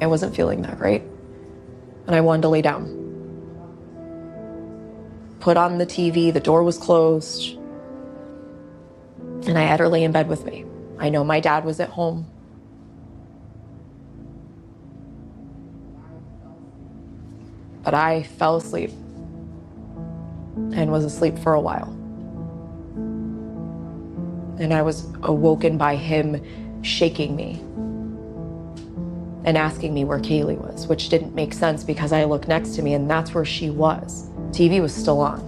I wasn't feeling that great, and I wanted to lay down. Put on the TV, the door was closed, and I had her lay in bed with me. I know my dad was at home. But I fell asleep and was asleep for a while. And I was awoken by him shaking me and asking me where Kaylee was, which didn't make sense because I looked next to me and that's where she was. TV was still on.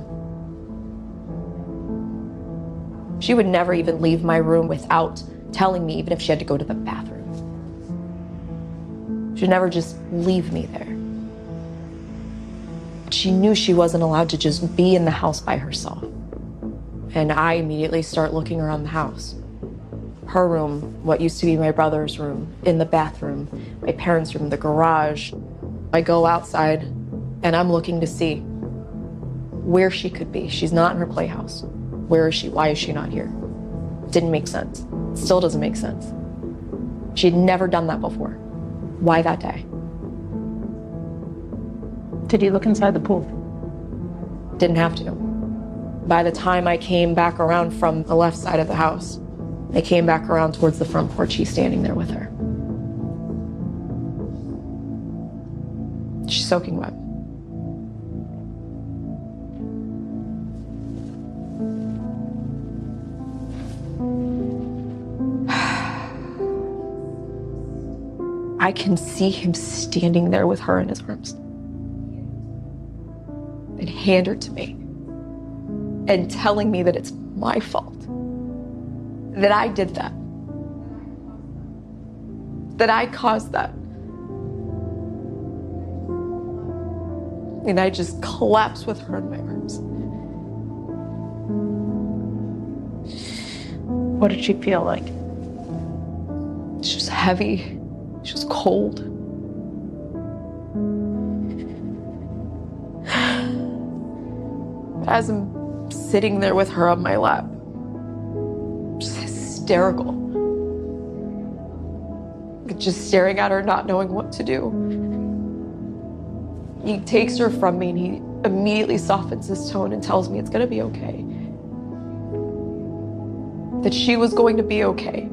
She would never even leave my room without telling me, even if she had to go to the bathroom. She'd never just leave me there. She knew she wasn't allowed to just be in the house by herself. And I immediately start looking around the house. Her room, what used to be my brother's room, in the bathroom, my parents' room, the garage. I go outside and I'm looking to see where she could be. She's not in her playhouse. Where is she? Why is she not here? Didn't make sense. Still doesn't make sense. She'd never done that before. Why that day? Did you look inside the pool? Didn't have to. By the time I came back around from the left side of the house, I came back around towards the front porch. She's standing there with her. She's soaking wet. I can see him standing there with her in his arms and hand her to me and telling me that it's my fault, that I did that I caused that. And I just collapsed with her in my arms. What did she feel like? She was heavy. She was cold. As I'm sitting there with her on my lap, just hysterical. Just staring at her, not knowing what to do. He takes her from me and he immediately softens his tone and tells me it's gonna be okay. That she was going to be okay.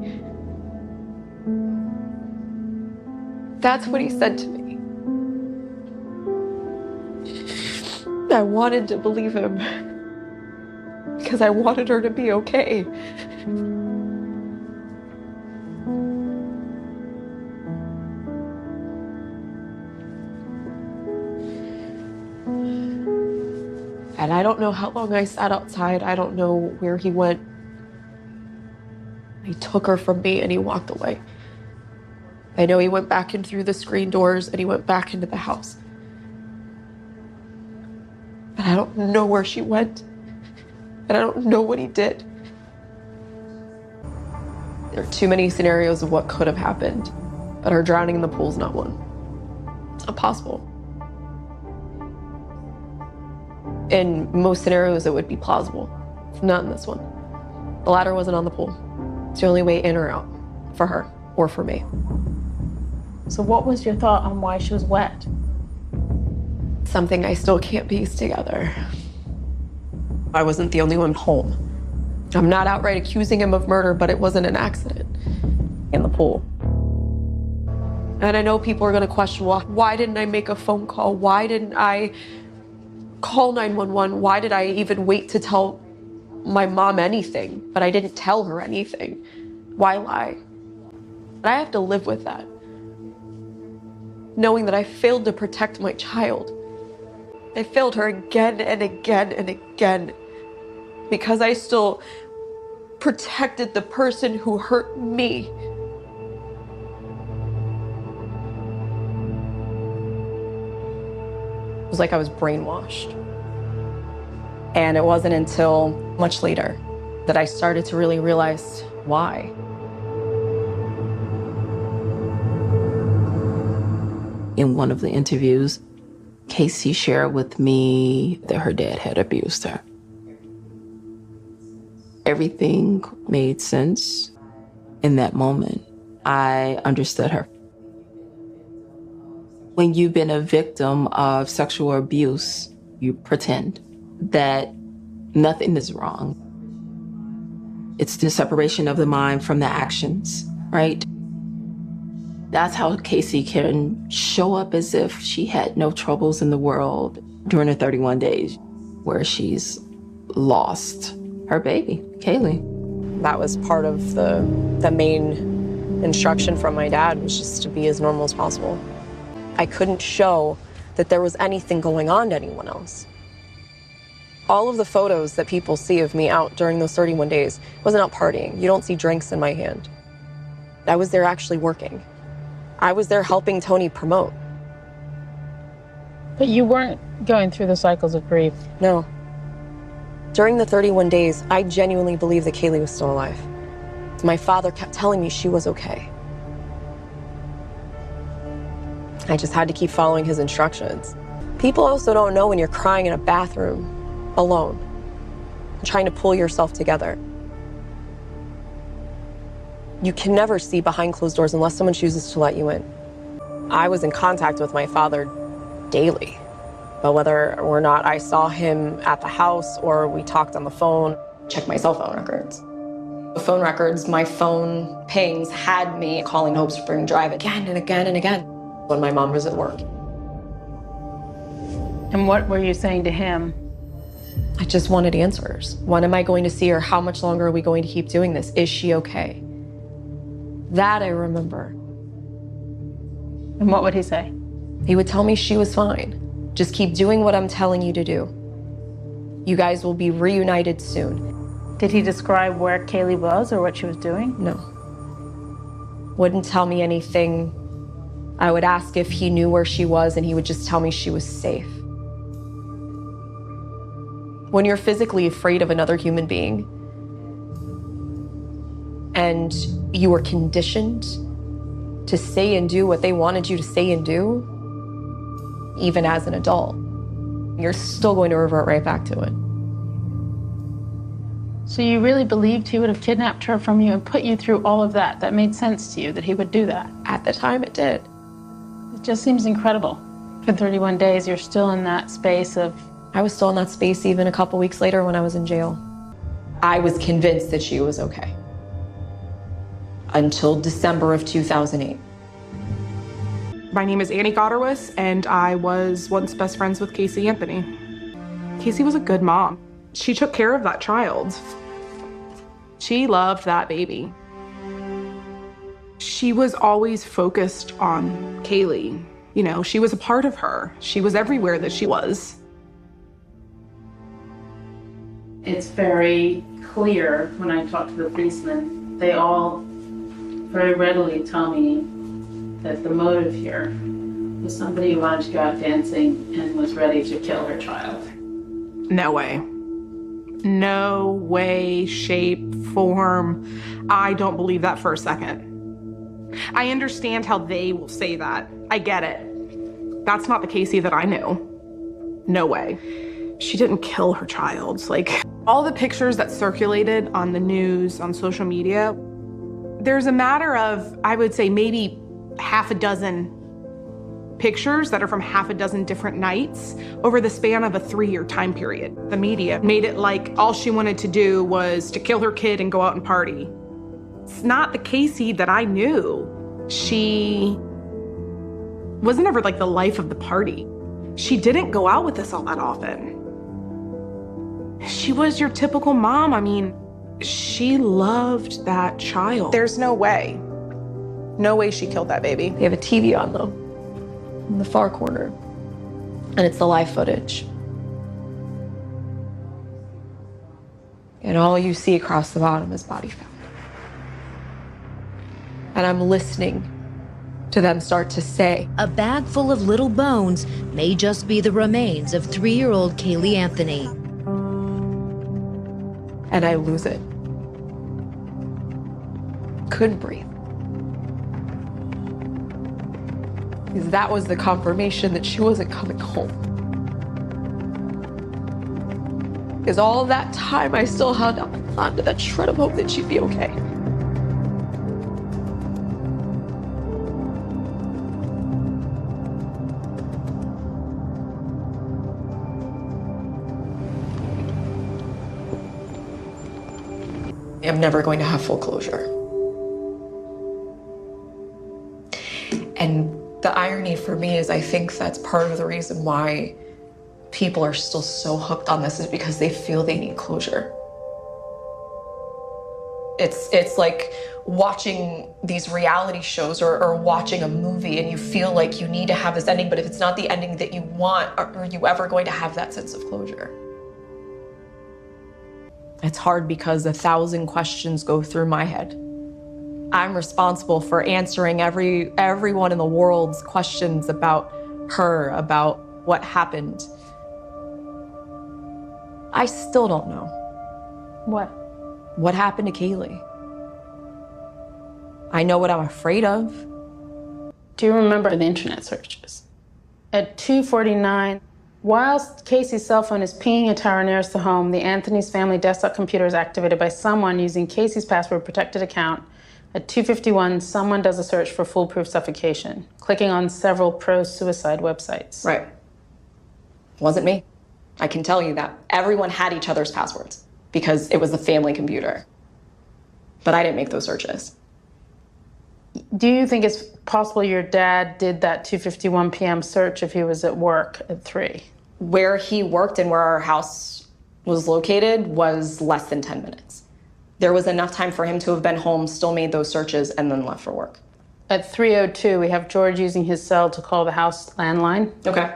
That's what he said to me. I wanted to believe him because I wanted her to be okay. And I don't know how long I sat outside. I don't know where he went. He took her from me and he walked away. I know he went back in through the screen doors and he went back into the house. But I don't know where she went. And I don't know what he did. There are too many scenarios of what could have happened, but her drowning in the pool is not one. It's not possible. In most scenarios, it would be plausible. Not in this one. The ladder wasn't on the pool. It's the only way in or out for her or for me. So what was your thought on why she was wet? Something I still can't piece together. I wasn't the only one home. I'm not outright accusing him of murder, but it wasn't an accident in the pool. And I know people are gonna question, well, why didn't I make a phone call? Why didn't I call 911? Why did I even wait to tell my mom anything? But I didn't tell her anything. Why lie? But I have to live with that. Knowing that I failed to protect my child. I failed her again and again and again because I still protected the person who hurt me. It was like I was brainwashed. And it wasn't until much later that I started to really realize why. In one of the interviews, Casey shared with me that her dad had abused her. Everything made sense in that moment. I understood her. When you've been a victim of sexual abuse, you pretend that nothing is wrong. It's the separation of the mind from the actions, right? That's how Casey can show up as if she had no troubles in the world during her 31 days, where she's lost her baby, Kaylee. That was part of the main instruction from my dad, was just to be as normal as possible. I couldn't show that there was anything going on to anyone else. All of the photos that people see of me out during those 31 days, I wasn't out partying. You don't see drinks in my hand. I was there actually working. I was there helping Tony promote. But you weren't going through the cycles of grief. No. During the 31 days, I genuinely believed that Kaylee was still alive. My father kept telling me she was okay. I just had to keep following his instructions. People also don't know when you're crying in a bathroom, alone, trying to pull yourself together. You can never see behind closed doors unless someone chooses to let you in. I was in contact with my father daily, but whether or not I saw him at the house or we talked on the phone, check my cell phone records. The phone records, my phone pings had me calling Hope Spring Drive again and again and again when my mom was at work. And what were you saying to him? I just wanted answers. When am I going to see her? How much longer are we going to keep doing this? Is she okay? That I remember. And what would he say? He would tell me she was fine. Just keep doing what I'm telling you to do. You guys will be reunited soon. Did he describe where Kaylee was or what she was doing? No. Wouldn't tell me anything. I would ask if he knew where she was, and he would just tell me she was safe. When you're physically afraid of another human being, and you were conditioned to say and do what they wanted you to say and do, even as an adult, you're still going to revert right back to it. So you really believed he would have kidnapped her from you and put you through all of that? That made sense to you, that he would do that? At the time, it did. It just seems incredible. For 31 days, you're still in that space of... I was still in that space even a couple weeks later when I was in jail. I was convinced that she was okay. Until December of 2008. My name is Annie Gotterwis, and I was once best friends with Casey Anthony. Casey was a good mom. She took care of that child. She loved that baby. She was always focused on Kaylee. You know, she was a part of her. She was everywhere that she was. It's very clear when I talk to the policemen, they all very readily tell me that the motive here was somebody who wanted to go out dancing and was ready to kill her child. No way. No way, shape, form. I don't believe that for a second. I understand how they will say that. I get it. That's not the Casey that I knew. No way. She didn't kill her child. Like, all the pictures that circulated on the news, on social media, there's a matter of, I would say, maybe half a dozen pictures that are from half a dozen different nights over the span of a 3-year time period. The media made it like all she wanted to do was to kill her kid and go out and party. It's not the Casey that I knew. She wasn't ever like the life of the party. She didn't go out with us all that often. She was your typical mom. I mean, she loved that child. There's no way. No way she killed that baby. They have a TV on, though, in the far corner, and it's the live footage. And all you see across the bottom is body fat. And I'm listening to them start to say, a bag full of little bones may just be the remains of 3-year-old Kaylee Anthony. And I lose it. Couldn't breathe. Because that was the confirmation that she wasn't coming home. Because all of that time I still held on to that shred of hope that she'd be okay. I'm never going to have full closure. And the irony for me is I think that's part of the reason why people are still so hooked on this is because they feel they need closure. It's like watching these reality shows or watching a movie and you feel like you need to have this ending, but if it's not the ending that you want, are you ever going to have that sense of closure? It's hard because 1,000 questions go through my head. I'm responsible for answering everyone in the world's questions about her, about what happened. I still don't know. What happened to Kaylee? I know what I'm afraid of. Do you remember the internet searches? At 2:49, whilst Casey's cell phone is pinging a tower nearest the home, the Anthony's family desktop computer is activated by someone using Casey's password-protected account. At 2:51, someone does a search for foolproof suffocation, clicking on several pro-suicide websites. Right. Wasn't me. I can tell you that. Everyone had each other's passwords because it was the family computer. But I didn't make those searches. Do you think it's possible your dad did that 2:51 p.m. search if he was at work at 3? Where he worked and where our house was located was less than 10 minutes. There was enough time for him to have been home, still made those searches, and then left for work. At 3:02, we have George using his cell to call the house landline. Okay.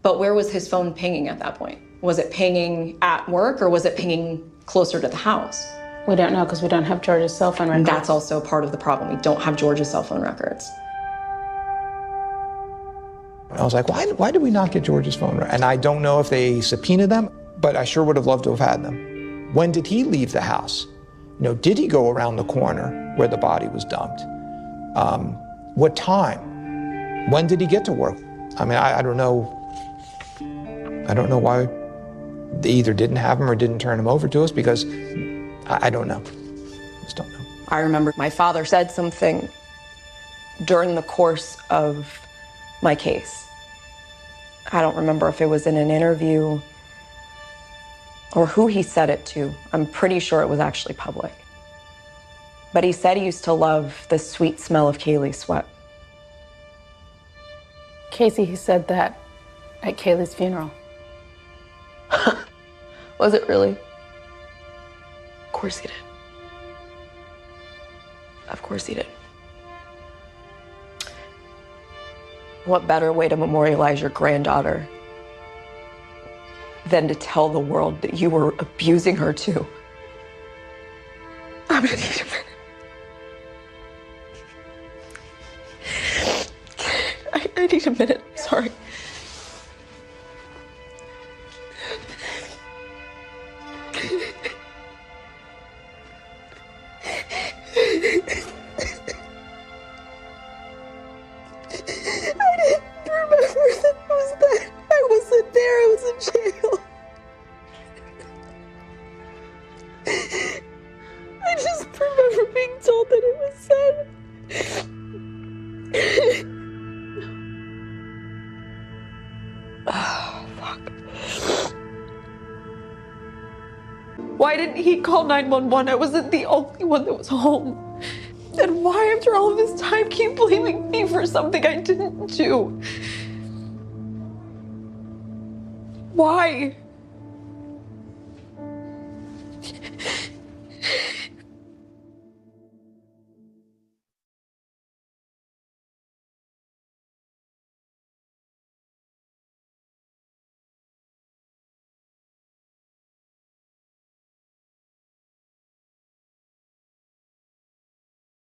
But where was his phone pinging at that point? Was it pinging at work or was it pinging closer to the house? We don't know because we don't have George's cell phone records. That's also part of the problem. We don't have George's cell phone records. I was like, why did we not get George's phone? And I don't know if they subpoenaed them, but I sure would have loved to have had them. When did he leave the house? You know, did he go around the corner where the body was dumped? What time? When did he get to work? I mean, I don't know. I don't know why they either didn't have him or didn't turn him over to us because I don't know. I just don't know. I remember my father said something during the course of my case. I don't remember if it was in an interview or who he said it to. I'm pretty sure it was actually public. But he said he used to love the sweet smell of Kaylee's sweat. Casey, he said that at Kaylee's funeral. Was it really? Of course he did. Of course he did. What better way to memorialize your granddaughter than to tell the world that you were abusing her too? I'm gonna need a minute. I need a minute, sorry. Why didn't he call 911? I wasn't the only one that was home. And why, after all of this time, keep blaming me for something I didn't do? Why?